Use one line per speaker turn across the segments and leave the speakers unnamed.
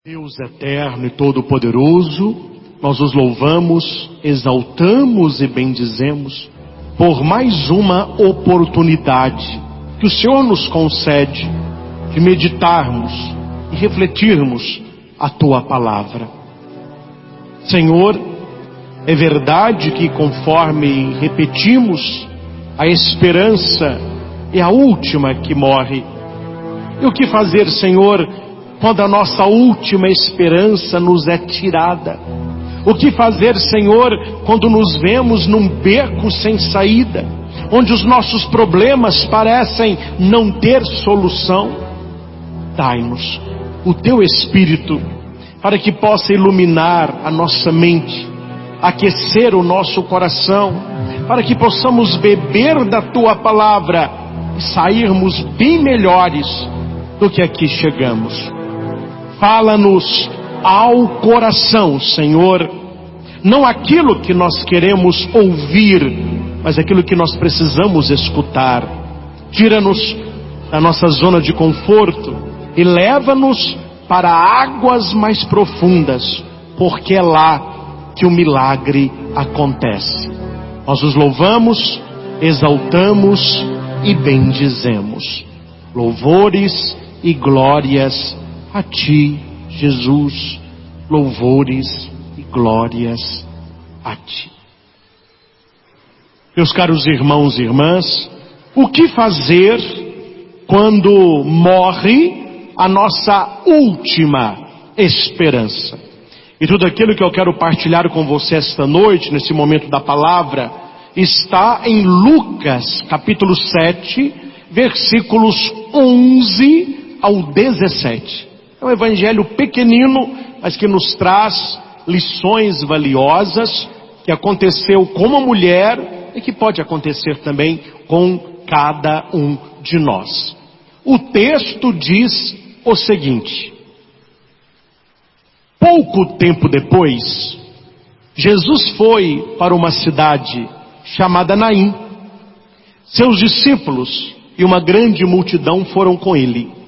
Deus eterno e todo-poderoso, nós os louvamos, exaltamos e bendizemos por mais uma oportunidade que o Senhor nos concede de meditarmos e refletirmos a Tua palavra. Senhor, é verdade que conforme repetimos, a esperança é a última que morre. E o que fazer, Senhor, quando a nossa última esperança nos é tirada? O que fazer, Senhor, quando nos vemos num beco sem saída, onde os nossos problemas parecem não ter solução? Dai-nos o Teu Espírito, para que possa iluminar a nossa mente, aquecer o nosso coração, para que possamos beber da Tua palavra e sairmos bem melhores do que aqui chegamos. Fala-nos ao coração, Senhor, não aquilo que nós queremos ouvir, mas aquilo que nós precisamos escutar. Tira-nos da nossa zona de conforto e leva-nos para águas mais profundas, porque é lá que o milagre acontece. Nós os louvamos, exaltamos e bendizemos. Louvores e glórias a Ti, Jesus, louvores e glórias a Ti. Meus caros irmãos e irmãs, o que fazer quando morre a nossa última esperança? E tudo aquilo que eu quero partilhar com você esta noite, nesse momento da palavra, está em Lucas, capítulo 7, versículos 11 ao 17. É um evangelho pequenino, mas que nos traz lições valiosas, que aconteceu com uma mulher e que pode acontecer também com cada um de nós. O texto diz o seguinte: pouco tempo depois, Jesus foi para uma cidade chamada Naim. Seus discípulos e uma grande multidão foram com ele.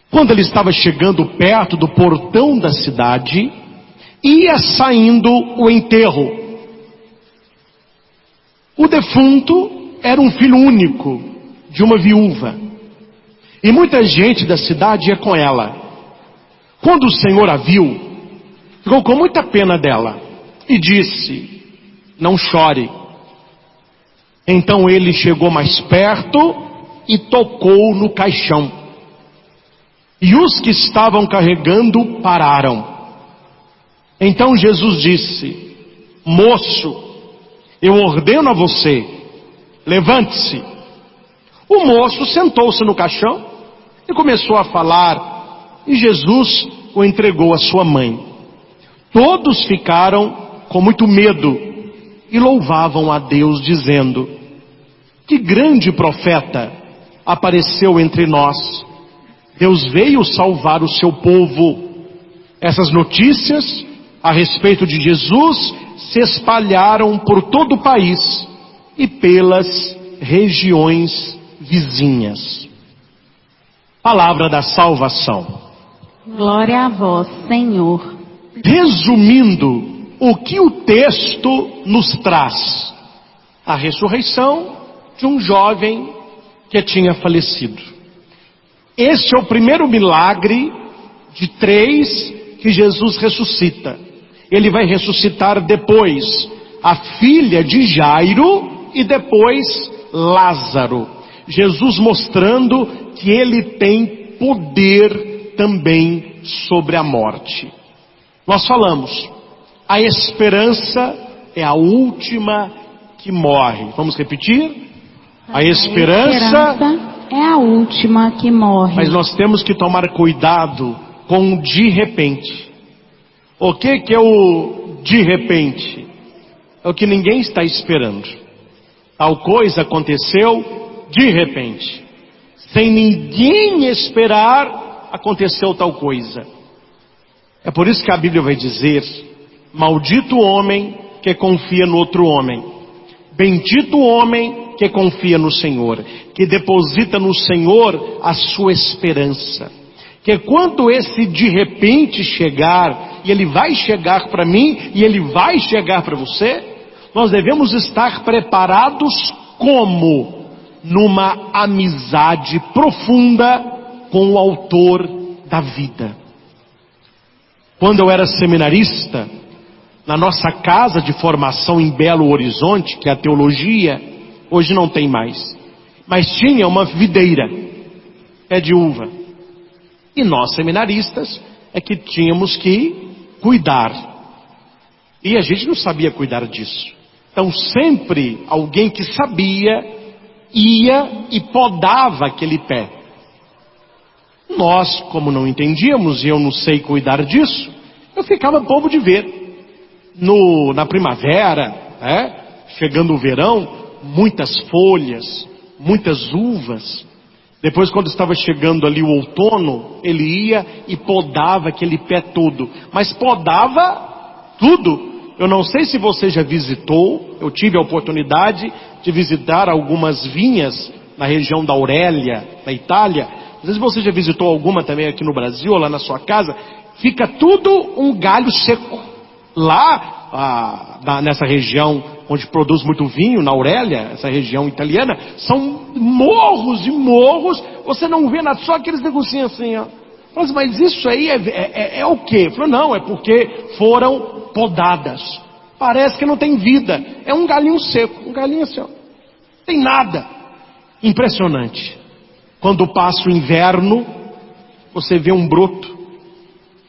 Quando ele estava chegando perto do portão da cidade, ia saindo o enterro. O defunto era um filho único de uma viúva, e muita gente da cidade ia com ela. Quando o Senhor a viu, ficou com muita pena dela e disse: não chore. Então ele chegou mais perto e tocou no caixão. E os que estavam carregando pararam. Então Jesus disse: moço, eu ordeno a você, levante-se. O moço sentou-se no caixão e começou a falar, e Jesus o entregou à sua mãe. Todos ficaram com muito medo e louvavam a Deus, dizendo: que grande profeta apareceu entre nós. Deus veio salvar o seu povo. Essas notícias a respeito de Jesus se espalharam por todo o país e pelas regiões vizinhas. Palavra da salvação.
Glória a vós, Senhor.
Resumindo, o que o texto nos traz? A ressurreição de um jovem que tinha falecido. Este é o primeiro milagre de 3 que Jesus ressuscita. Ele vai ressuscitar depois a filha de Jairo e depois Lázaro. Jesus mostrando que ele tem poder também sobre a morte. Nós falamos, a esperança é a última que morre. Vamos repetir? A esperança
é a última que morre.
Mas nós temos que tomar cuidado com o de repente. O que é o de repente? É o que ninguém está esperando. Tal coisa aconteceu de repente. Sem ninguém esperar, aconteceu tal coisa. É por isso que a Bíblia vai dizer: maldito o homem que confia no outro homem. Bendito o homem que confia no Senhor, que deposita no Senhor a sua esperança, Que quando esse de repente chegar, e ele vai chegar para mim, e ele vai chegar para você, nós devemos estar preparados como? Numa amizade profunda com o autor da vida. Quando eu era seminarista, na nossa casa de formação em Belo Horizonte, que é a teologia, hoje não tem mais, mas tinha uma videira, pé de uva. E nós seminaristas é que tínhamos que cuidar. E a gente não sabia cuidar disso. Então sempre alguém que sabia ia e podava aquele pé. Nós, como não entendíamos e eu não sei cuidar disso, eu ficava bobo de ver. Na primavera, chegando o verão, muitas folhas, muitas uvas. Depois, quando estava chegando ali o outono, ele ia e podava aquele pé todo. Mas podava tudo. Eu não sei se você já visitou, eu tive a oportunidade de visitar algumas vinhas na região da Aurélia, na Itália. Às vezes você já visitou alguma também aqui no Brasil, ou lá na sua casa. Fica tudo um galho seco. Lá, nessa região onde produz muito vinho, na Aurélia, essa região italiana, são morros e morros, você não vê nada, só aqueles negocinhos assim, ó. Mas isso aí é o quê? Falei, não, é porque foram podadas. Parece que não tem vida, é um galinho seco, um galinho assim, ó. Tem nada. Impressionante. Quando passa o inverno, você vê um broto,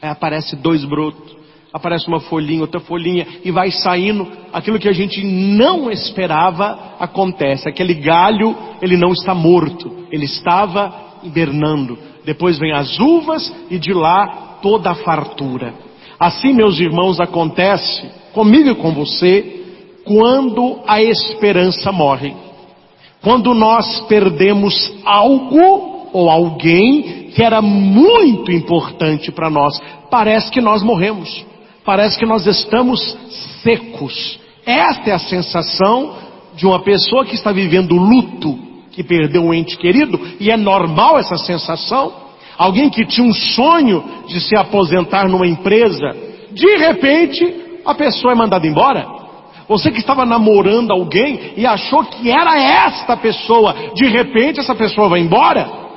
aparece 2 brotos, aparece uma folhinha, outra folhinha, e vai saindo, aquilo que a gente não esperava acontece. Aquele galho, ele não está morto, ele estava hibernando. Depois vem as uvas e de lá toda a fartura. Assim, meus irmãos, acontece comigo e com você quando a esperança morre. Quando nós perdemos algo ou alguém que era muito importante para nós, parece que nós morremos. Parece que nós estamos secos. Esta é a sensação de uma pessoa que está vivendo luto, que perdeu um ente querido, e é normal essa sensação. Alguém que tinha um sonho de se aposentar numa empresa, de repente a pessoa é mandada embora. Você que estava namorando alguém e achou que era esta pessoa, de repente essa pessoa vai embora.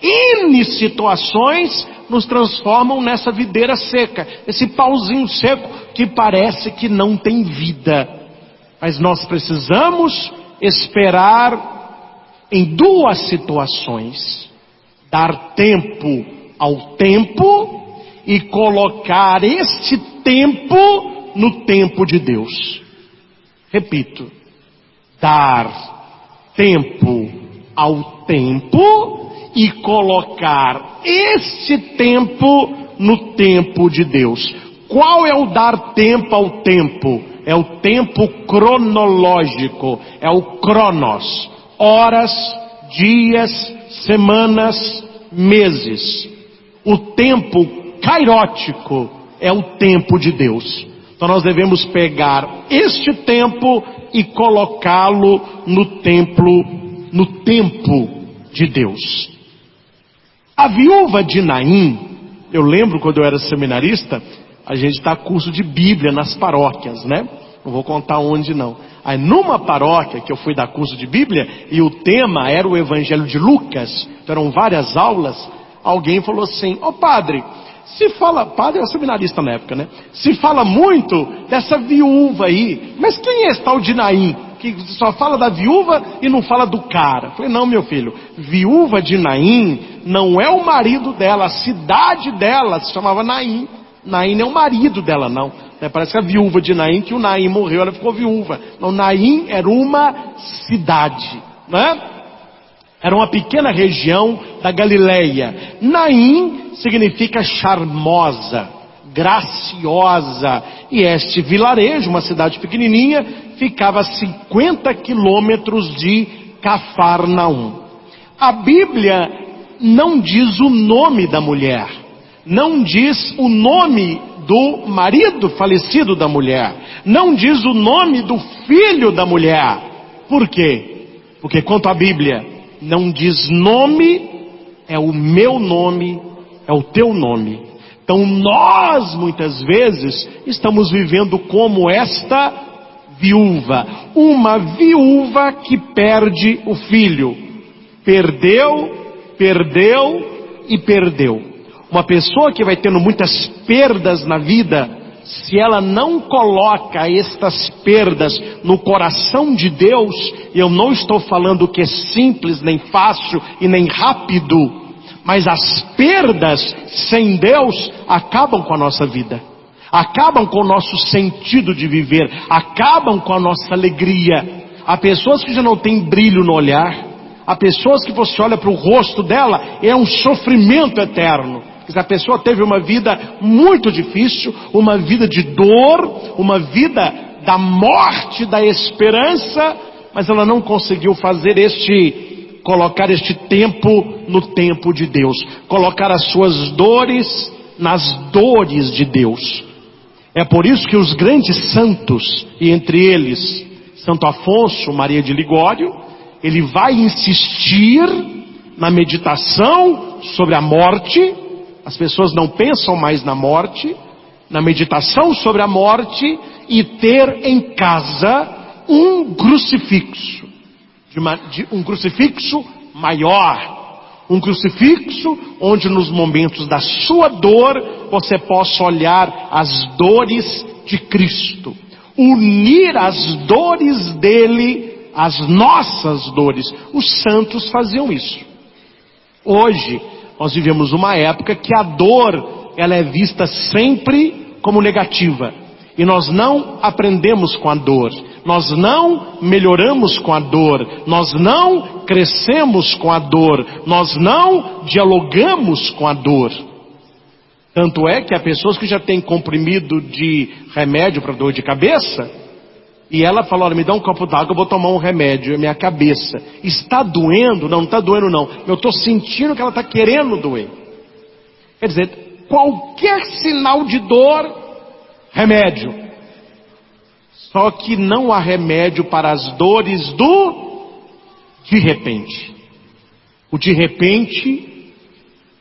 N situações nos transformam nessa videira seca, esse pauzinho seco que parece que não tem vida. Mas nós precisamos esperar em 2 situações: dar tempo ao tempo e colocar este tempo no tempo de Deus. Repito, dar tempo ao tempo e colocar este tempo no tempo de Deus. Qual é o dar tempo ao tempo? É o tempo cronológico, é o cronos, horas, dias, semanas, meses. O tempo kairótico é o tempo de Deus. Então nós devemos pegar este tempo e colocá-lo no tempo de Deus. A viúva de Naim, eu lembro quando eu era seminarista, a gente dá curso de Bíblia nas paróquias, né? Não vou contar onde não. Aí numa paróquia que eu fui dar curso de Bíblia, e o tema era o Evangelho de Lucas, então eram várias aulas, alguém falou assim: ô padre, se fala, padre era seminarista na época, né? Se fala muito dessa viúva aí, mas quem é esse tal de Naim? Que só fala da viúva e não fala do cara. Falei, não, meu filho, viúva de Naim não é o marido dela, a cidade dela se chamava Naim. Naim não é o marido dela, não. Parece que a viúva de Naim, que o Naim morreu, ela ficou viúva. Não, Naim era uma cidade, né? Era uma pequena região da Galileia. Naim significa charmosa, graciosa. E este vilarejo, uma cidade pequenininha, ficava a 50 quilômetros de Cafarnaum. A Bíblia não diz o nome da mulher, não diz o nome do marido falecido da mulher, não diz o nome do filho da mulher. Por quê? Porque quanto à Bíblia não diz nome, é o meu nome é o teu nome. Então nós, muitas vezes, estamos vivendo como esta viúva. Uma viúva que perde o filho. Perdeu, perdeu e perdeu. Uma pessoa que vai tendo muitas perdas na vida, se ela não coloca estas perdas no coração de Deus, e eu não estou falando que é simples, nem fácil e nem rápido, mas as perdas sem Deus acabam com a nossa vida, acabam com o nosso sentido de viver, acabam com a nossa alegria. Há pessoas que já não têm brilho no olhar, há pessoas que você olha para o rosto dela, é um sofrimento eterno. A pessoa teve uma vida muito difícil, uma vida de dor, uma vida da morte, da esperança, mas ela não conseguiu fazer colocar este tempo no tempo de Deus, colocar as suas dores nas dores de Deus. É por isso que os grandes santos, e entre eles Santo Afonso Maria de Ligório, ele vai insistir na meditação sobre a morte. As pessoas não pensam mais na morte, na meditação sobre a morte, e ter em casa um crucifixo, um crucifixo maior, um crucifixo onde nos momentos da sua dor você possa olhar as dores de Cristo, unir as dores dele às nossas dores. Os santos faziam isso. Hoje nós vivemos uma época que a dor, ela é vista sempre como negativa. E nós não aprendemos com a dor. Nós não melhoramos com a dor. Nós não crescemos com a dor. Nós não dialogamos com a dor. Tanto é que há pessoas que já têm comprimido de remédio para dor de cabeça, e ela fala: olha, me dá um copo d'água, eu vou tomar um remédio, é minha cabeça. Está doendo? Não, não está doendo não. Eu estou sentindo que ela está querendo doer. Quer dizer, qualquer sinal de dor, remédio. Só que não há remédio para as dores de repente. O de repente,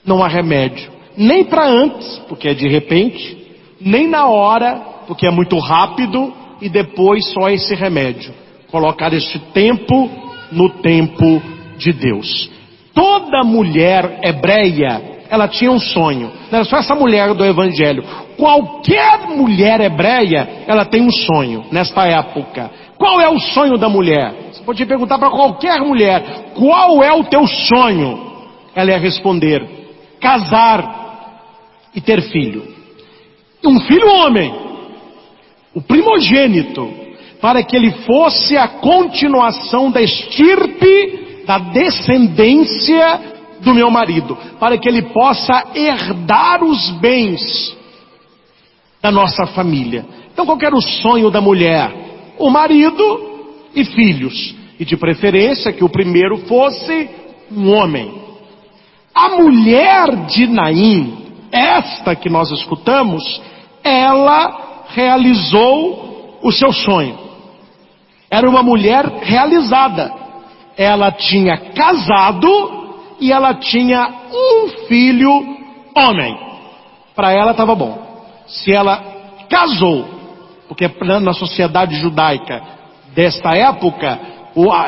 não há remédio. Nem para antes, porque é de repente, nem na hora, porque é muito rápido, e depois só esse remédio. Colocar este tempo no tempo de Deus. Toda mulher hebreia, ela tinha um sonho. Não era só essa mulher do Evangelho. Qualquer mulher hebreia, ela tem um sonho nesta época. Qual é o sonho da mulher? Você pode perguntar para qualquer mulher: qual é o teu sonho? Ela ia responder: casar e ter filho. Um filho homem, o primogênito, para que ele fosse a continuação da estirpe, da descendência do meu marido, para que ele possa herdar os bens da nossa família. Então qual era o sonho da mulher? O marido e filhos, e de preferência que o primeiro fosse um homem. A mulher de Naim, esta que nós escutamos, ela realizou o seu sonho. Era uma mulher realizada. Ela tinha casado e ela tinha um filho homem. Para ela estava bom. Se ela casou, porque na sociedade judaica desta época,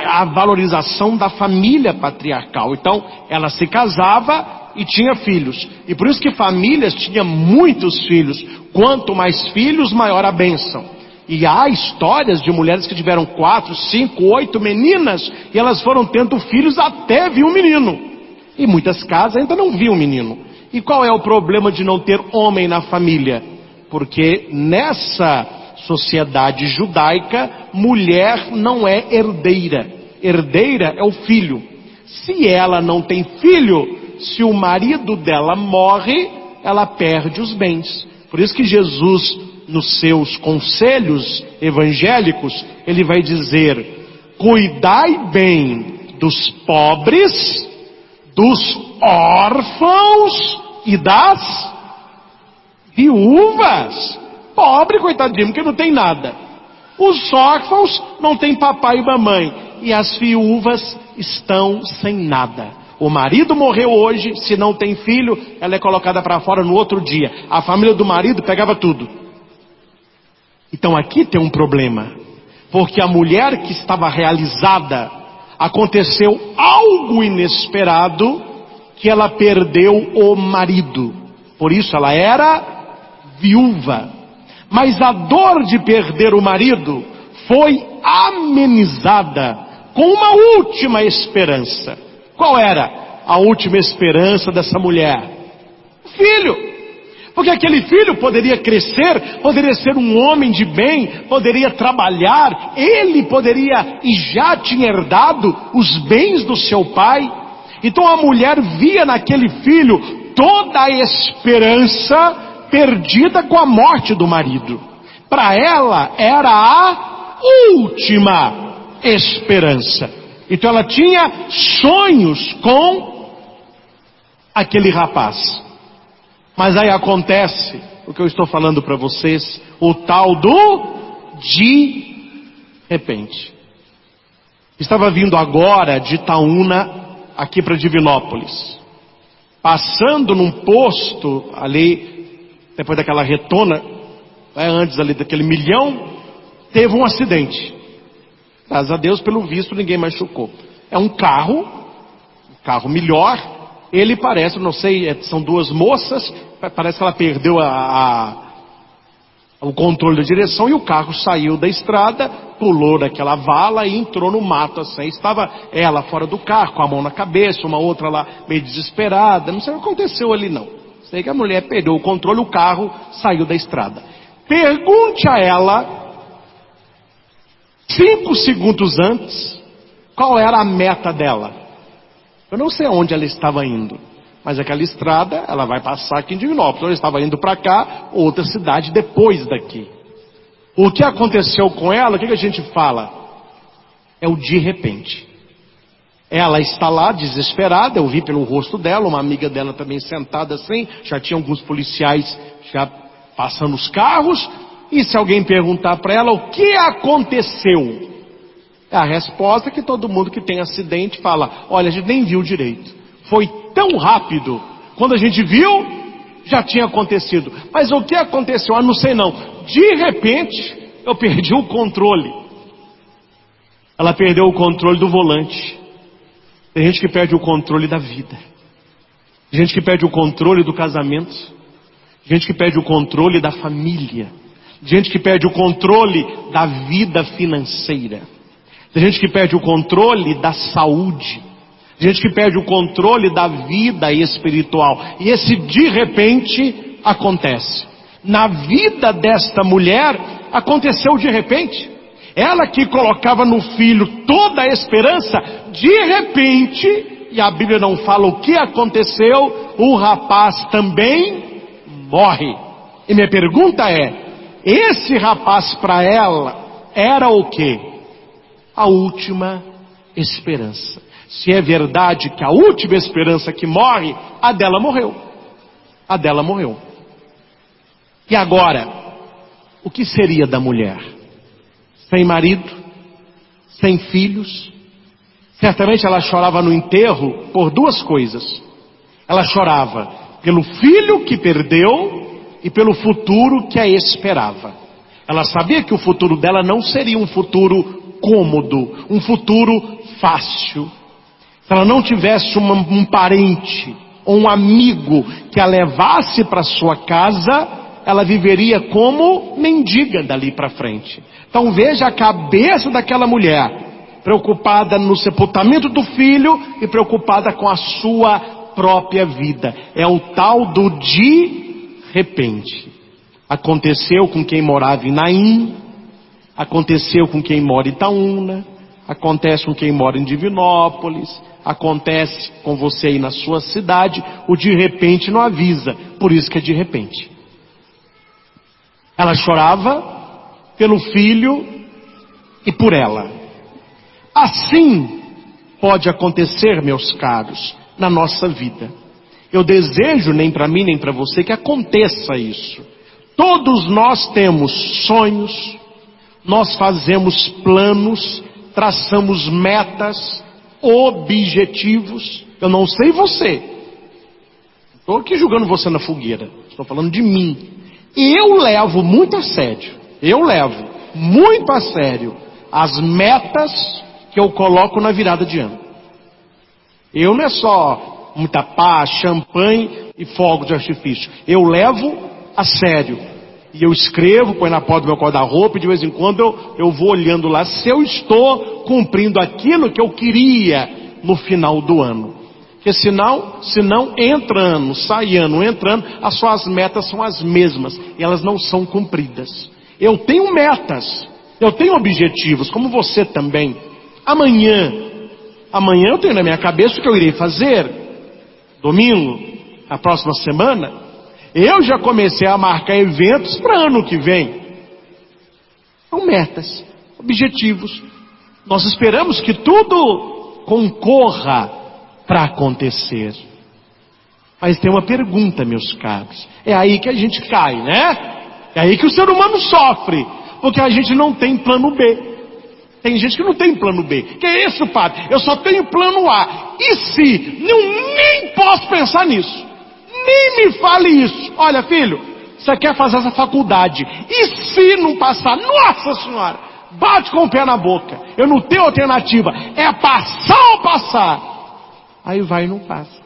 a valorização da família patriarcal. Então, ela se casava e tinha filhos. E por isso que famílias tinham muitos filhos. Quanto mais filhos, maior a bênção. E há histórias de mulheres que tiveram 4, 5, 8 meninas, e elas foram tendo filhos até vir um menino. E muitas casas ainda não viam um menino. E qual é o problema de não ter homem na família? Porque nessa sociedade judaica, mulher não é herdeira. Herdeira é o filho. Se ela não tem filho, se o marido dela morre, ela perde os bens. Por isso que Jesus, nos seus conselhos evangélicos, ele vai dizer: cuidai bem dos pobres, dos órfãos e das viúvas. Pobre, coitadinho, porque não tem nada. Os órfãos não têm papai e mamãe, e as viúvas estão sem nada. O marido morreu hoje, se não tem filho, ela é colocada para fora no outro dia. A família do marido pegava tudo. Então aqui tem um problema, porque a mulher que estava realizada, aconteceu algo inesperado, que ela perdeu o marido. Por isso ela era viúva. Mas a dor de perder o marido foi amenizada com uma última esperança. Qual era a última esperança dessa mulher? Filho. Porque aquele filho poderia crescer, poderia ser um homem de bem, poderia trabalhar, ele poderia e já tinha herdado os bens do seu pai. Então a mulher via naquele filho toda a esperança perdida com a morte do marido. Para ela era a última esperança. Então ela tinha sonhos com aquele rapaz. Mas aí acontece o que eu estou falando para vocês, o tal do de repente. Estava vindo agora de Itaúna aqui para Divinópolis. Passando num posto ali, depois daquela retona, antes ali daquele milhão, teve um acidente. Graças a Deus, pelo visto, ninguém machucou. É um carro melhor. Ele parece, não sei, são duas moças, parece que ela perdeu o controle da direção e o carro saiu da estrada, pulou daquela vala e entrou no mato assim. Estava ela fora do carro, com a mão na cabeça, uma outra lá meio desesperada, não sei o que aconteceu ali não. Sei que a mulher perdeu o controle, o carro saiu da estrada. Pergunte a ela, 5 segundos antes, qual era a meta dela. Eu não sei aonde ela estava indo, mas aquela estrada, ela vai passar aqui em Divinópolis. Ela estava indo para cá, outra cidade depois daqui. O que aconteceu com ela, o que a gente fala? É o de repente. Ela está lá desesperada, eu vi pelo rosto dela, uma amiga dela também sentada assim, já tinha alguns policiais já passando os carros, e se alguém perguntar para ela o que aconteceu, a resposta é que todo mundo que tem acidente fala, olha, a gente nem viu direito. Foi tão rápido, quando a gente viu, já tinha acontecido. Mas o que aconteceu? Não sei não. De repente, eu perdi o controle. Ela perdeu o controle do volante. Tem gente que perde o controle da vida. Tem gente que perde o controle do casamento. Tem gente que perde o controle da família. Tem gente que perde o controle da vida financeira. Tem gente que perde o controle da saúde. Tem gente que perde o controle da vida espiritual. E esse de repente acontece. Na vida desta mulher, aconteceu de repente. Ela que colocava no filho toda a esperança, de repente, e a Bíblia não fala o que aconteceu, o rapaz também morre. E minha pergunta é, esse rapaz para ela era o quê? A última esperança. Se é verdade que a última esperança que morre, a dela morreu. A dela morreu. E agora, o que seria da mulher? Sem marido, sem filhos. Certamente ela chorava no enterro por 2 coisas. Ela chorava pelo filho que perdeu e pelo futuro que a esperava. Ela sabia que o futuro dela não seria um futuro cômodo, um futuro fácil. Se ela não tivesse um parente ou um amigo que a levasse para sua casa, ela viveria como mendiga dali para frente. Então veja a cabeça daquela mulher, preocupada no sepultamento do filho e preocupada com a sua própria vida. É o tal do de repente. Aconteceu com quem morava em Naim, aconteceu com quem mora em Itaúna, acontece com quem mora em Divinópolis, acontece com você aí na sua cidade. O de repente não avisa, por isso que é de repente. Ela chorava pelo filho e por ela. Assim pode acontecer, meus caros, na nossa vida. Eu desejo, nem para mim nem para você, que aconteça isso. Todos nós temos sonhos, nós fazemos planos, traçamos metas, objetivos. Eu não sei você. Estou aqui julgando você na fogueira. Estou falando de mim. Eu levo muito a sério. Eu levo muito a sério as metas que eu coloco na virada de ano. Eu não é só muita paz, champanhe e fogo de artifício. Eu levo a sério. E eu escrevo, põe na porta do meu guarda-roupa e de vez em quando eu vou olhando lá se eu estou cumprindo aquilo que eu queria no final do ano. Porque senão entra ano, sai ano, entra ano, as suas metas são as mesmas e elas não são cumpridas. Eu tenho metas, eu tenho objetivos, como você também. Amanhã eu tenho na minha cabeça o que eu irei fazer. Domingo, a próxima semana. Eu já comecei a marcar eventos para ano que vem. São metas, objetivos. Nós esperamos que tudo concorra para acontecer. Mas tem uma pergunta, meus caros. É aí que a gente cai, né? É aí que o ser humano sofre. Porque a gente não tem plano B. Tem gente que não tem plano B. Que é isso, padre? Eu só tenho plano A. E se? Nem posso pensar nisso. Nem me fale isso. Olha, filho, você quer fazer essa faculdade. E se não passar? Nossa Senhora! Bate com o pé na boca. Eu não tenho alternativa. É passar ou passar? Aí vai e não passa.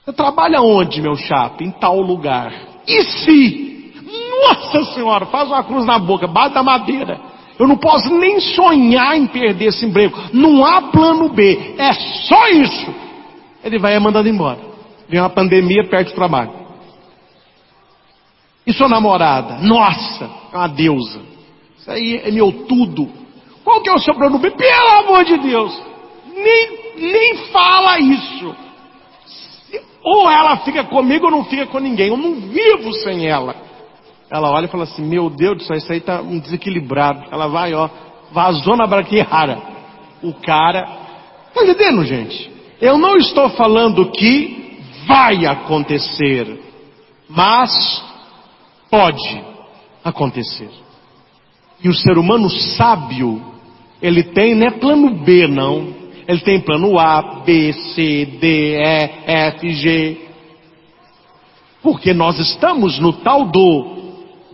Você trabalha onde, meu chapa? Em tal lugar. E se? Nossa Senhora, faz uma cruz na boca, bate na madeira. Eu não posso nem sonhar em perder esse emprego. Não há plano B. É só isso. Ele vai mandando embora. Vem uma pandemia, perde o trabalho. E sua namorada? Nossa, é uma deusa. Isso aí é meu tudo. Qual que é o seu plano B? Pelo amor de Deus. Nem fala isso. Ou ela fica comigo ou não fica com ninguém. Eu não vivo sem ela. Ela olha e fala assim, meu Deus do céu, isso aí tá um desequilibrado. Ela vai, vazou na braquiária. O cara... Tá entendendo, gente? Eu não estou falando que vai acontecer, mas pode acontecer. E o ser humano sábio, ele tem, não é plano B não, ele tem plano A, B, C, D, E, F, G. Porque nós estamos no tal do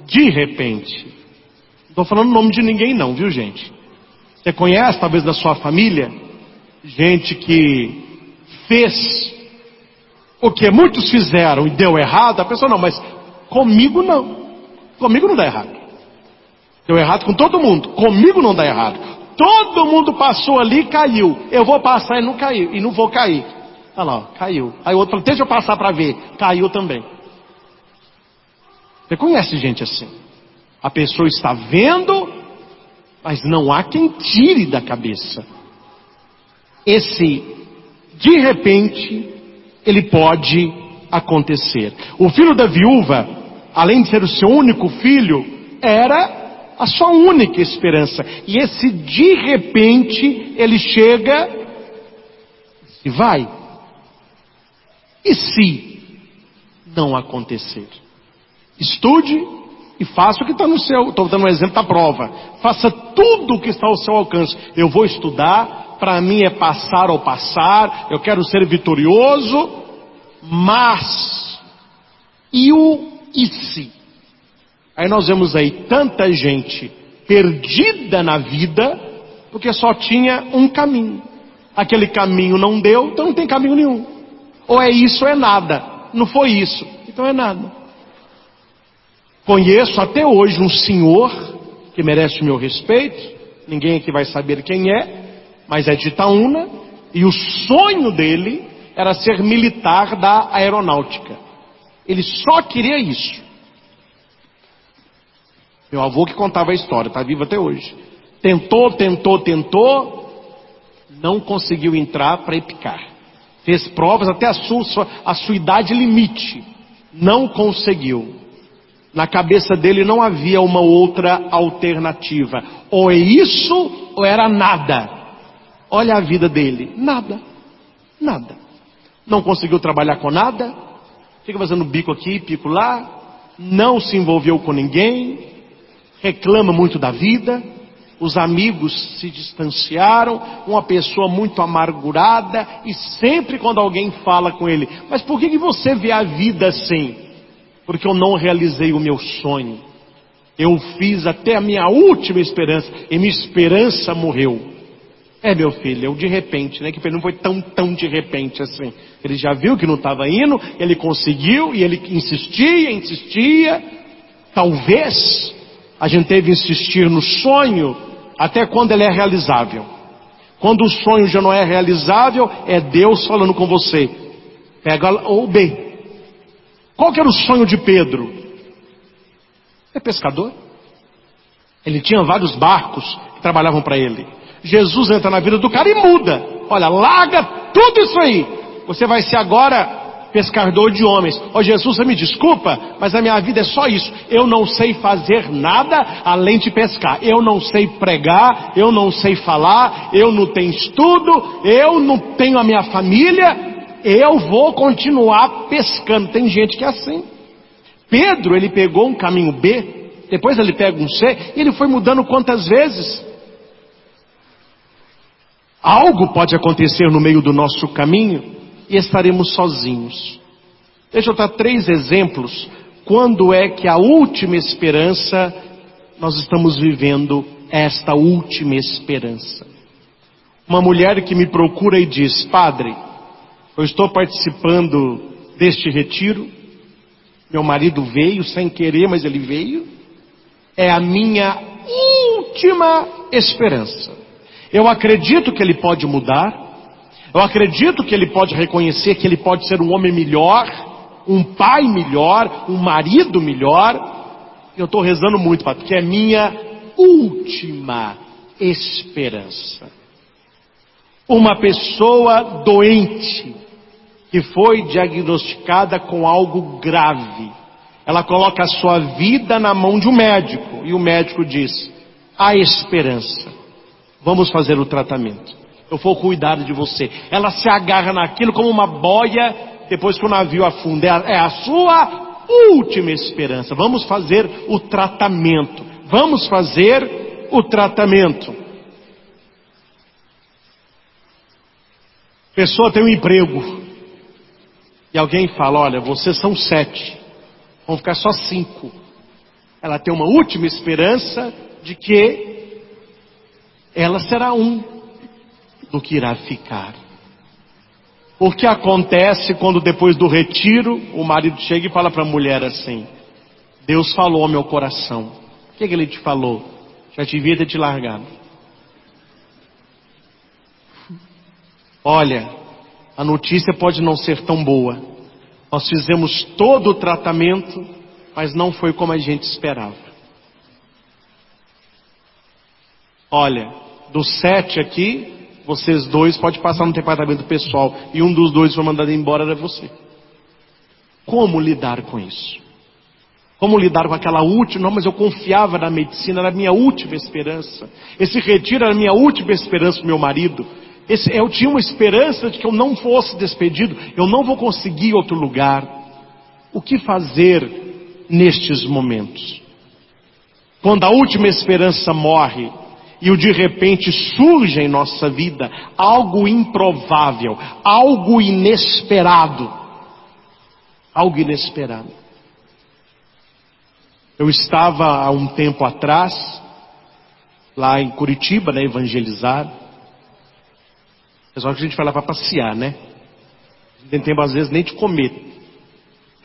de repente. Não estou falando o nome de ninguém não, viu gente? Você conhece talvez da sua família, gente que fez o que muitos fizeram e deu errado, a pessoa não, mas comigo não. Comigo não dá errado. Deu errado com todo mundo. Comigo não dá errado. Todo mundo passou ali e caiu. Eu vou passar e não caiu. E não vou cair. Olha lá, caiu. Aí o outro falou, deixa eu passar para ver. Caiu também. Você conhece gente assim? A pessoa está vendo, mas não há quem tire da cabeça. Esse, de repente, ele pode acontecer. O filho da viúva, além de ser o seu único filho, era a sua única esperança. E esse de repente, ele chega e vai. E se não acontecer? Estude e faça o que está no seu... Estou dando um exemplo da prova. Faça tudo o que está ao seu alcance. Eu vou estudar, para mim é passar ou passar, eu quero ser vitorioso, mas... E se? Aí nós vemos aí tanta gente perdida na vida, porque só tinha um caminho. Aquele caminho não deu, então não tem caminho nenhum. Ou é isso ou é nada. Não foi isso, então é nada. Conheço até hoje um senhor que merece o meu respeito, ninguém aqui vai saber quem é, mas é de Itaúna, e o sonho dele era ser militar da aeronáutica. Ele só queria isso. Meu avô que contava a história, está vivo até hoje. Tentou, não conseguiu entrar para EPICAR. Fez provas até a sua idade limite, não conseguiu. Na cabeça dele não havia uma outra alternativa. Ou é isso, ou era nada. Olha a vida dele. Nada. Não conseguiu trabalhar com nada. Fica fazendo bico aqui, pico lá. Não se envolveu com ninguém. Reclama muito da vida. Os amigos se distanciaram, uma pessoa muito amargurada, e sempre quando alguém fala com ele: mas por que você vê a vida assim? Porque eu não realizei o meu sonho. Eu fiz até a minha última esperança, e minha esperança morreu. Meu filho, eu de repente, né? Que não foi tão de repente assim. Ele já viu que não estava indo, ele conseguiu, e ele insistia. Talvez a gente deve insistir no sonho até quando ele é realizável. Quando o sonho já não é realizável, é Deus falando com você. Pega o B. Qual que era o sonho de Pedro? É pescador. Ele tinha vários barcos que trabalhavam para ele. Jesus entra na vida do cara e muda. Olha, larga tudo isso aí. Você vai ser agora pescador de homens. Jesus, você me desculpa, mas a minha vida é só isso. Eu não sei fazer nada além de pescar. Eu não sei pregar, eu não sei falar, eu não tenho estudo, eu não tenho a minha família. Eu vou continuar pescando. Tem gente que é assim. Pedro, ele pegou um caminho B, depois ele pega um C, e ele foi mudando quantas vezes? Algo pode acontecer no meio do nosso caminho e estaremos sozinhos. Deixa eu dar 3 exemplos. Quando é que a última esperança, nós estamos vivendo esta última esperança? Uma mulher que me procura e diz: padre, eu estou participando deste retiro. Meu marido veio sem querer, mas ele veio. É a minha última esperança. Eu acredito que ele pode mudar. Eu acredito que ele pode reconhecer que ele pode ser um homem melhor, um pai melhor, um marido melhor. Eu estou rezando muito, porque é minha última esperança. Uma pessoa doente, que foi diagnosticada com algo grave. Ela coloca a sua vida na mão de um médico, e o médico diz: há esperança. Vamos fazer o tratamento. Eu vou cuidar de você. Ela se agarra naquilo como uma boia depois que o navio afunda. É a sua última esperança. Vamos fazer o tratamento. Vamos fazer o tratamento. Pessoa tem um emprego. E alguém fala: olha, vocês são 7. Vão ficar só 5. Ela tem uma última esperança de que ela será um do que irá ficar. O que acontece quando depois do retiro o marido chega e fala para a mulher assim: Deus falou ao meu coração. O que ele te falou? Já devia ter te largado. Olha, a notícia pode não ser tão boa. Nós fizemos todo o tratamento, mas não foi como a gente esperava. Olha, dos 7 aqui, vocês 2 podem passar no departamento pessoal, e um dos 2 foi mandado embora, era você. Como lidar com isso? Como lidar com aquela última? Não, mas eu confiava na medicina, era a minha última esperança. Esse retiro era a minha última esperança para o meu marido. Eu tinha uma esperança de que eu não fosse despedido, eu não vou conseguir outro lugar. O que fazer nestes momentos? Quando a última esperança morre, e o de repente surge em nossa vida algo improvável, algo inesperado. Algo inesperado. Eu estava há um tempo atrás, lá em Curitiba, né, evangelizar. Pessoal, que a gente vai lá para passear, né? Não tem tempo às vezes nem de comer.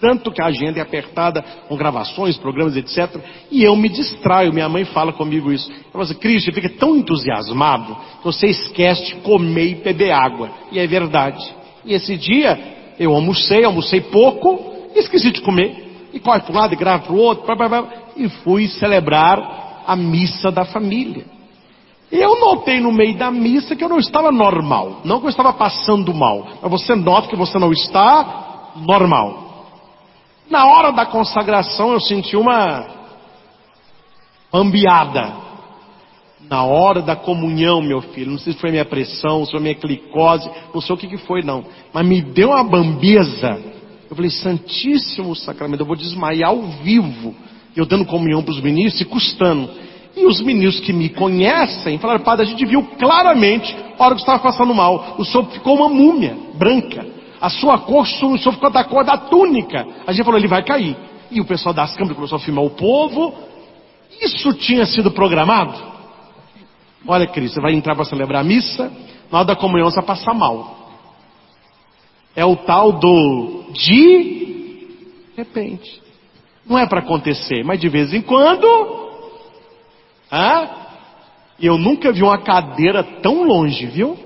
Tanto que a agenda é apertada com gravações, programas, etc. E eu me distraio. Minha mãe fala comigo isso. Ela fala assim: Cristo, você fica tão entusiasmado que você esquece de comer e beber água. E é verdade. E esse dia eu almocei pouco, e esqueci de comer. E corre para um lado e grava para o outro. E fui celebrar a missa da família. Eu notei no meio da missa que eu não estava normal. Não que eu estava passando mal. Mas você nota que você não está normal. Na hora da consagração eu senti uma ambiada. Na hora da comunhão, meu filho, não sei se foi minha pressão, se foi minha glicose, não sei o que foi não, mas me deu uma bambeza. Eu falei: Santíssimo Sacramento, eu vou desmaiar ao vivo. Eu dando comunhão para os ministros e custando. E os meninos que me conhecem falaram: padre, a gente viu claramente a hora que você estava passando mal. O senhor ficou uma múmia branca. A sua cor, o senhor ficou da cor da túnica. A gente falou: ele vai cair. E o pessoal das câmeras começou a filmar o povo. Isso tinha sido programado? Olha, Cristo, você vai entrar para celebrar a missa, na hora da comunhão você vai passar mal. É o tal do de repente. Não é para acontecer, mas de vez em quando... E eu nunca vi uma cadeira tão longe, viu?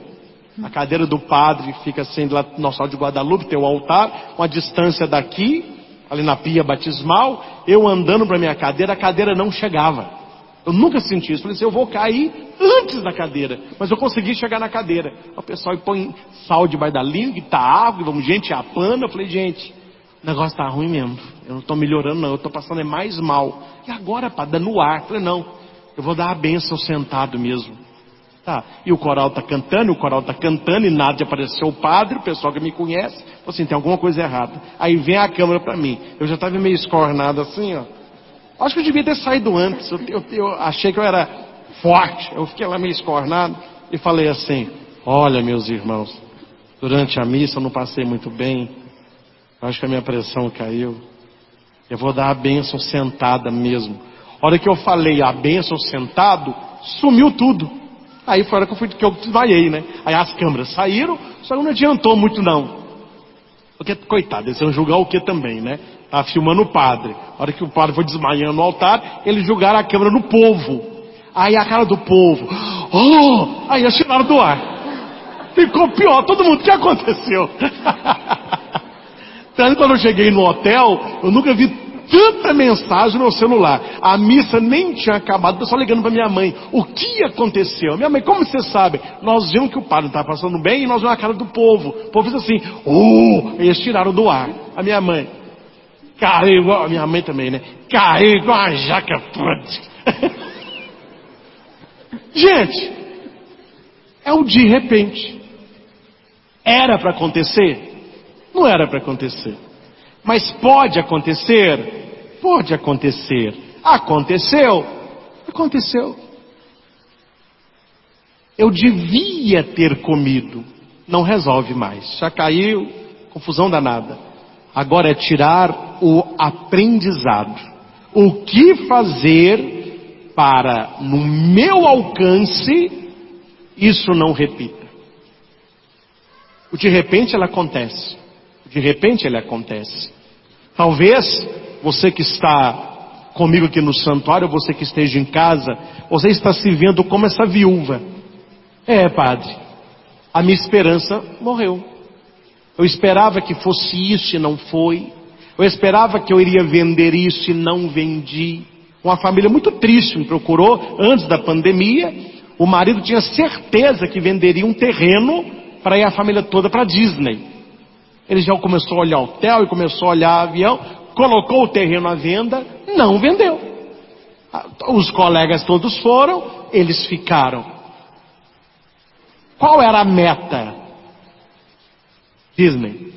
A cadeira do padre fica assim lá no Nossa Senhora de Guadalupe, tem o altar, uma distância daqui, ali na pia batismal. Eu andando para minha cadeira, a cadeira não chegava. Eu nunca senti isso. Falei assim: eu vou cair antes da cadeira, mas eu consegui chegar na cadeira. O pessoal põe sal debaixo da língua, e tá água, e vamos, gente, a pano. Eu falei: gente, o negócio tá ruim mesmo. Eu não estou melhorando não, eu estou passando mais mal. E agora, pá, dando ar. Eu falei: não, eu vou dar a bênção sentado mesmo. Tá. E o coral está cantando, e nada de aparecer o padre. O pessoal que me conhece falou assim: tem alguma coisa errada. Aí vem a câmera para mim. Eu já estava meio escornado assim, ó. Acho que eu devia ter saído antes. Eu achei que eu era forte. Eu fiquei lá meio escornado e falei assim: olha, meus irmãos, durante a missa eu não passei muito bem. Eu acho que a minha pressão caiu. Eu vou dar a bênção sentada mesmo. A hora que eu falei a bênção sentado, sumiu tudo. Aí foi a hora que eu desmaiei, né? Aí as câmeras saíram, só que não adiantou muito não. Porque, coitado, eles iam julgar o que também, né? Tava filmando o padre. A hora que o padre foi desmaiando no altar, eles julgaram a câmera no povo. Aí a cara do povo: oh! Aí eles tiraram do ar. Ficou pior, todo mundo: o que aconteceu? Tanto quando eu cheguei no hotel, eu nunca vi tanta mensagem no meu celular. A missa nem tinha acabado, o pessoal ligando para minha mãe: o que aconteceu? Minha mãe: como você sabe? Nós vimos que o padre não estava passando bem, e nós vimos a cara do povo. O povo fez assim: oh! Eles tiraram do ar. A minha mãe: caiu igual... A minha mãe também, né? Caiu igual uma jaca podre. Gente, é o de repente. Era para acontecer? Não era para acontecer. Mas pode acontecer? Pode acontecer. Aconteceu? Aconteceu. Eu devia ter comido. Não resolve mais. Já caiu, confusão danada. Agora é tirar o aprendizado. O que fazer para, no meu alcance, isso não repita. O de repente ele acontece. De repente ele acontece. Talvez você que está comigo aqui no santuário, você que esteja em casa, você está se vendo como essa viúva. É, padre, a minha esperança morreu. Eu esperava que fosse isso e não foi. Eu esperava que eu iria vender isso e não vendi. Uma família muito triste me procurou antes da pandemia. O marido tinha certeza que venderia um terreno para ir a família toda para Disney. Ele já começou a olhar hotel e começou a olhar avião, colocou o terreno à venda, não vendeu. Os colegas todos foram, eles ficaram. Qual era a meta? Disney.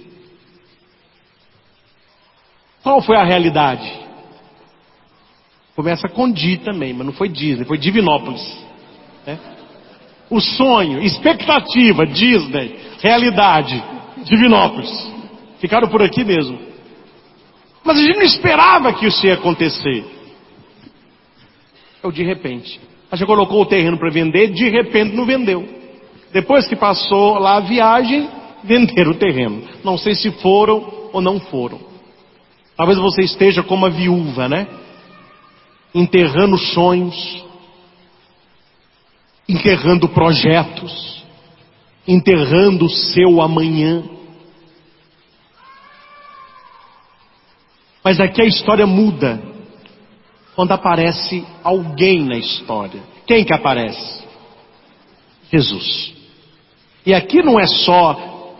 Qual foi a realidade? Começa com Di também, mas não foi Disney, foi Divinópolis. Né? O sonho, expectativa, Disney, realidade, Divinópolis. Ficaram por aqui mesmo. Mas a gente não esperava que isso ia acontecer. De repente. A gente colocou o terreno para vender, de repente não vendeu. Depois que passou lá a viagem, venderam o terreno. Não sei se foram ou não foram. Talvez você esteja como a viúva, né? Enterrando sonhos, enterrando projetos, enterrando o seu amanhã. Mas aqui a história muda quando aparece alguém na história. Quem que aparece? Jesus. E aqui não é só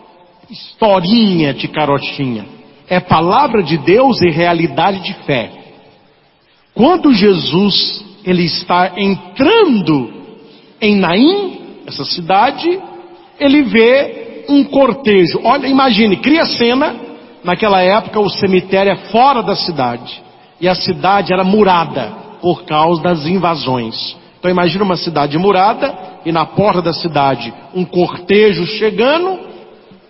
historinha de carochinha. É palavra de Deus e realidade de fé. Quando Jesus ele está entrando em Naim, essa cidade, ele vê um cortejo. Olha, imagine, cria a cena. Naquela época o cemitério é fora da cidade. E a cidade era murada, por causa das invasões. Então imagina uma cidade murada e na porta da cidade um cortejo chegando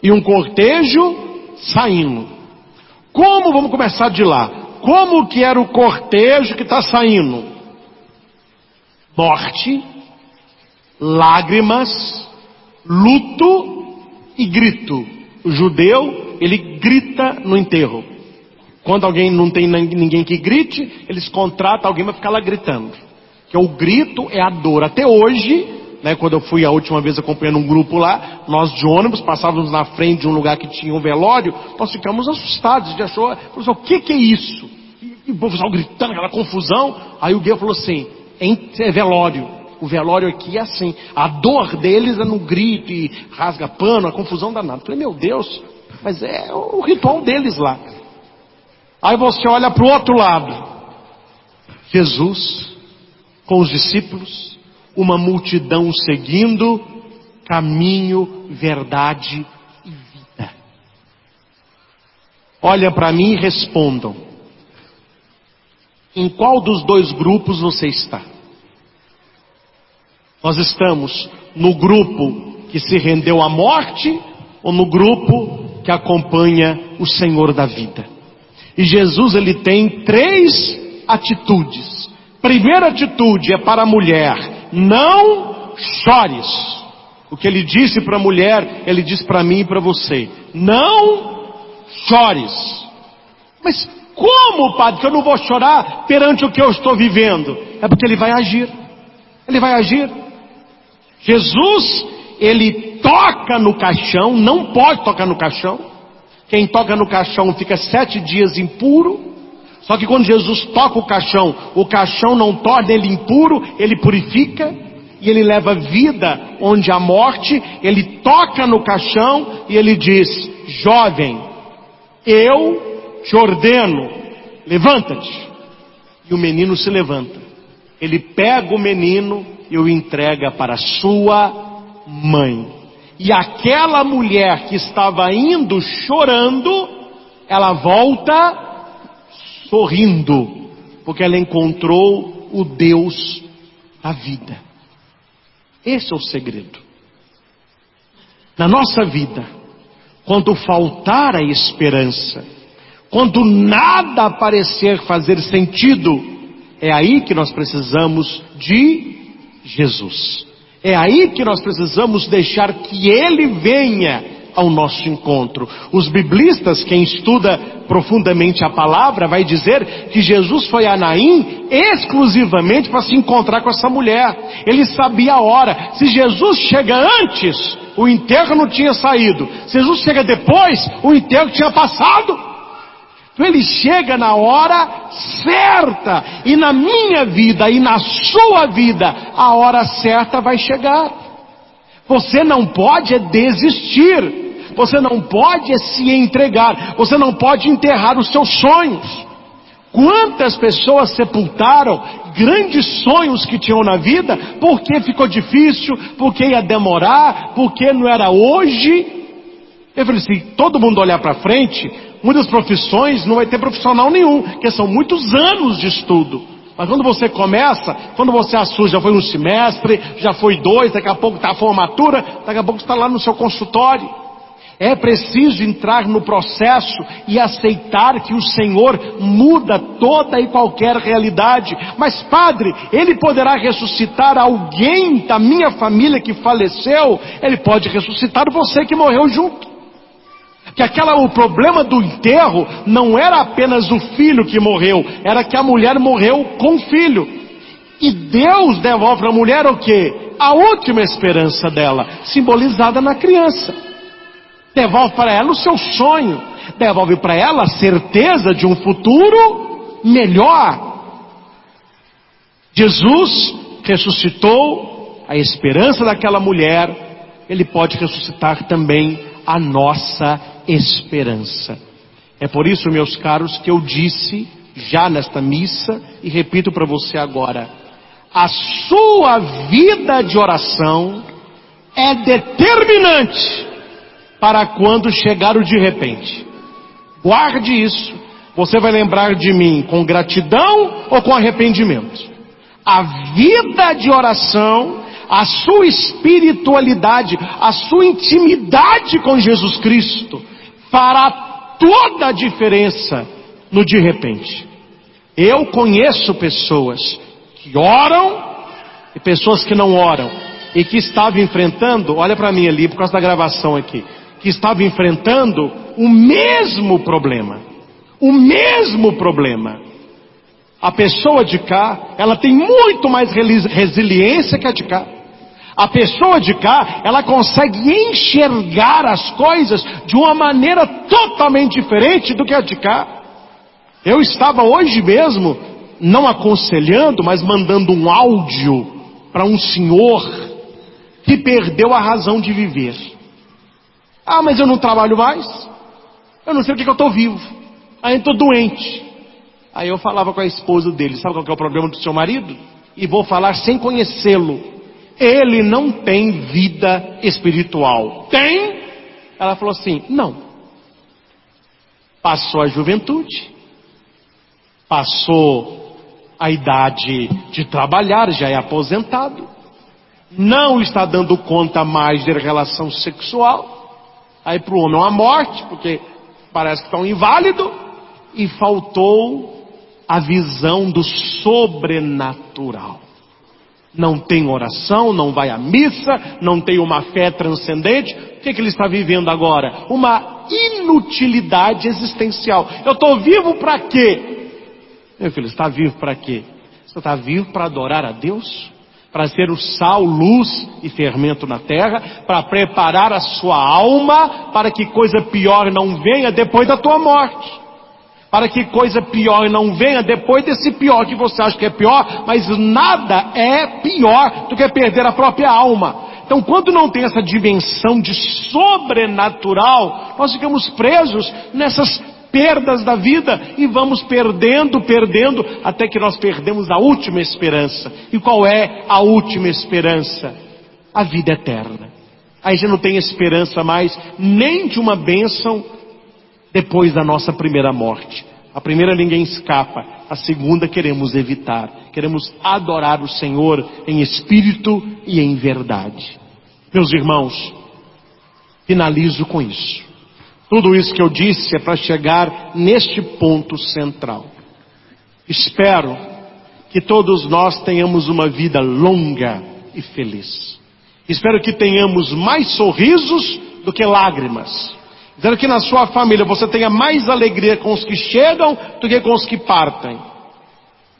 e um cortejo saindo. Como, vamos começar de lá, como que era o cortejo que está saindo? Morte, lágrimas, luto e grito. O judeu, ele grita no enterro. Quando alguém não tem ninguém que grite, eles contratam alguém para ficar lá gritando. Que o grito é a dor. Até hoje, né, quando eu fui a última vez acompanhando um grupo lá, nós de ônibus passávamos na frente de um lugar que tinha um velório, nós ficamos assustados. A gente achou, o que é isso? E o pessoal gritando, aquela confusão. Aí o guia falou assim, é velório. O velório aqui é assim. A dor deles é no grito e rasga pano, a confusão danada. Eu falei, meu Deus, mas é o ritual deles lá. Aí você olha para o outro lado. Jesus, com os discípulos, uma multidão seguindo, caminho, verdade e vida. Olha para mim e respondam. Em qual dos dois grupos você está? Nós estamos no grupo que se rendeu à morte ou no grupo que acompanha o Senhor da vida? E Jesus, ele tem 3 atitudes. Primeira atitude é para a mulher: não chores. O que ele disse para a mulher, ele diz para mim e para você: não chores. Mas como, padre, que eu não vou chorar perante o que eu estou vivendo? É porque ele vai agir. Ele vai agir. Jesus, ele toca no caixão, não pode tocar no caixão. Quem toca no caixão fica 7 dias impuro. Só que quando Jesus toca o caixão não torna ele impuro, ele purifica e ele leva vida onde há morte. Ele toca no caixão e ele diz: jovem, eu te ordeno, levanta-te. E o menino se levanta. Ele pega o menino e o entrega para sua mãe. E aquela mulher que estava indo chorando, ela volta sorrindo, porque ela encontrou o Deus da vida. Esse é o segredo. Na nossa vida, quando faltar a esperança, quando nada parecer fazer sentido, é aí que nós precisamos de Jesus. É aí que nós precisamos deixar que Ele venha ao nosso encontro. Os biblistas, quem estuda profundamente a palavra, vai dizer que Jesus foi a Naim exclusivamente para se encontrar com essa mulher. Ele sabia a hora. Se Jesus chega antes, o enterro não tinha saído. Se Jesus chega depois, o enterro tinha passado. Então ele chega na hora certa. E na minha vida e na sua vida, a hora certa vai chegar. Você não pode desistir. Você não pode se entregar. Você não pode enterrar os seus sonhos. Quantas pessoas sepultaram grandes sonhos que tinham na vida porque ficou difícil, porque ia demorar, porque não era hoje. Eu falei assim, todo mundo olhar para frente, muitas profissões não vai ter profissional nenhum, porque são muitos anos de estudo. Mas quando você começa, quando você assusta, já foi um semestre, já foi 2, daqui a pouco está a formatura, daqui a pouco está lá no seu consultório. É preciso entrar no processo e aceitar que o Senhor muda toda e qualquer realidade. Mas padre, Ele poderá ressuscitar alguém da minha família que faleceu? Ele pode ressuscitar você que morreu junto. Que o problema do enterro não era apenas o filho que morreu, era que a mulher morreu com o filho. E Deus devolve para a mulher o quê? A última esperança dela, simbolizada na criança. Devolve para ela o seu sonho, devolve para ela a certeza de um futuro melhor. Jesus ressuscitou a esperança daquela mulher, Ele pode ressuscitar também a nossa esperança. É por isso, meus caros, que eu disse já nesta missa e repito para você agora: a sua vida de oração é determinante para quando chegar o de repente. Guarde isso. você vai lembrar de mim com gratidão ou com arrependimento? A vida de oração, a sua espiritualidade, a sua intimidade com Jesus Cristo fará toda a diferença no de repente. Eu conheço pessoas que oram e pessoas que não oram e que estavam enfrentando, olha para mim ali por causa da gravação aqui, que estavam enfrentando o mesmo problema. O mesmo problema. A pessoa de cá, ela tem muito mais resiliência que a de cá. A pessoa de cá, ela consegue enxergar as coisas de uma maneira totalmente diferente do que a de cá. Eu estava hoje mesmo, não aconselhando, mas mandando um áudio para um senhor que perdeu a razão de viver. Ah, mas eu não trabalho mais. Eu não sei porque que eu estou vivo. Aí eu estou doente. Aí eu falava com a esposa dele, sabe qual que é o problema do seu marido? E vou falar sem conhecê-lo. Ele não tem vida espiritual. Tem? Ela falou assim, não. Passou a juventude. Passou a idade de trabalhar, já é aposentado. Não está dando conta mais de relação sexual. Aí para o homem é uma morte, porque parece que está um inválido. E faltou a visão do sobrenatural. Não tem oração, não vai à missa, não tem uma fé transcendente. O que ele está vivendo agora? Uma inutilidade existencial. Eu estou vivo para quê? Meu filho, você está vivo para quê? Você está vivo para adorar a Deus? Para ser o sal, luz e fermento na terra? Para preparar a sua alma para que coisa pior não venha depois da tua morte? Para que coisa pior não venha depois desse pior que você acha que é pior, mas nada é pior do que perder a própria alma. Então, quando não tem essa dimensão de sobrenatural, nós ficamos presos nessas perdas da vida e vamos perdendo, até que nós perdemos a última esperança. E qual é a última esperança? A vida eterna. Aí já não tem esperança mais nem de uma bênção depois da nossa primeira morte. A primeira ninguém escapa, a segunda queremos evitar. Queremos adorar o Senhor em espírito e em verdade. Meus irmãos, finalizo com isso. Tudo isso que eu disse é para chegar neste ponto central. Espero que todos nós tenhamos uma vida longa e feliz. Espero que tenhamos mais sorrisos do que lágrimas. Espero que na sua família você tenha mais alegria com os que chegam do que com os que partem.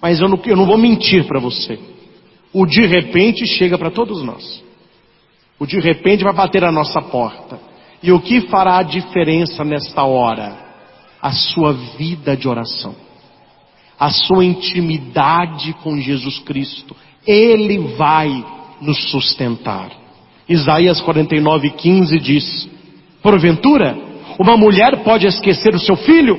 Mas eu não vou mentir para você. O de repente chega para todos nós. O de repente vai bater a nossa porta. E o que fará a diferença nesta hora? A sua vida de oração. A sua intimidade com Jesus Cristo. Ele vai nos sustentar. Isaías 49:15 diz: porventura, uma mulher pode esquecer o seu filho?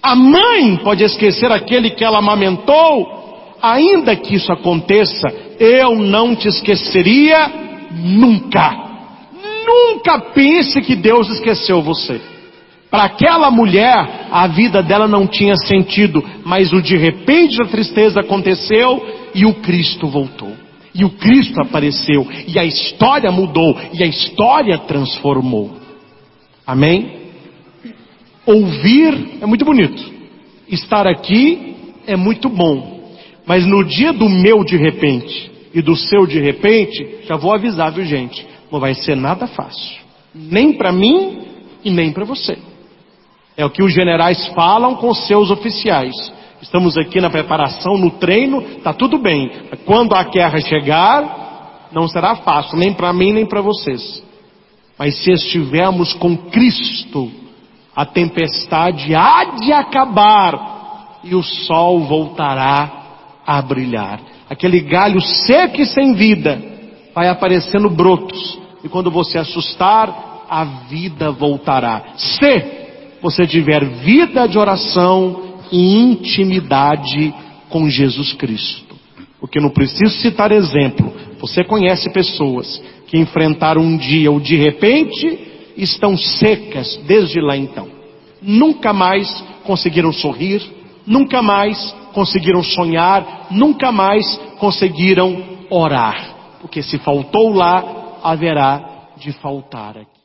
A mãe pode esquecer aquele que ela amamentou? Ainda que isso aconteça, eu não te esqueceria nunca. Nunca pense que Deus esqueceu você. Para aquela mulher, a vida dela não tinha sentido, mas o de repente a tristeza aconteceu e o Cristo voltou. E o Cristo apareceu, e a história mudou, e a história transformou. Amém? Ouvir é muito bonito. Estar aqui é muito bom. Mas no dia do meu de repente e do seu de repente, já vou avisar, viu gente? Não vai ser nada fácil. Nem para mim e nem para você. É o que os generais falam com seus oficiais. Estamos aqui na preparação, no treino, está tudo bem. Quando a guerra chegar, não será fácil, nem para mim nem para vocês. Mas se estivermos com Cristo, a tempestade há de acabar e o sol voltará a brilhar. Aquele galho seco e sem vida vai aparecendo brotos. E quando você assustar, a vida voltará. Se você tiver vida de oração e intimidade com Jesus Cristo. Porque não preciso citar exemplo. Você conhece pessoas que enfrentaram um dia ou de repente estão secas desde lá então. Nunca mais conseguiram sorrir, nunca mais conseguiram sonhar, nunca mais conseguiram orar. Porque se faltou lá, haverá de faltar aqui.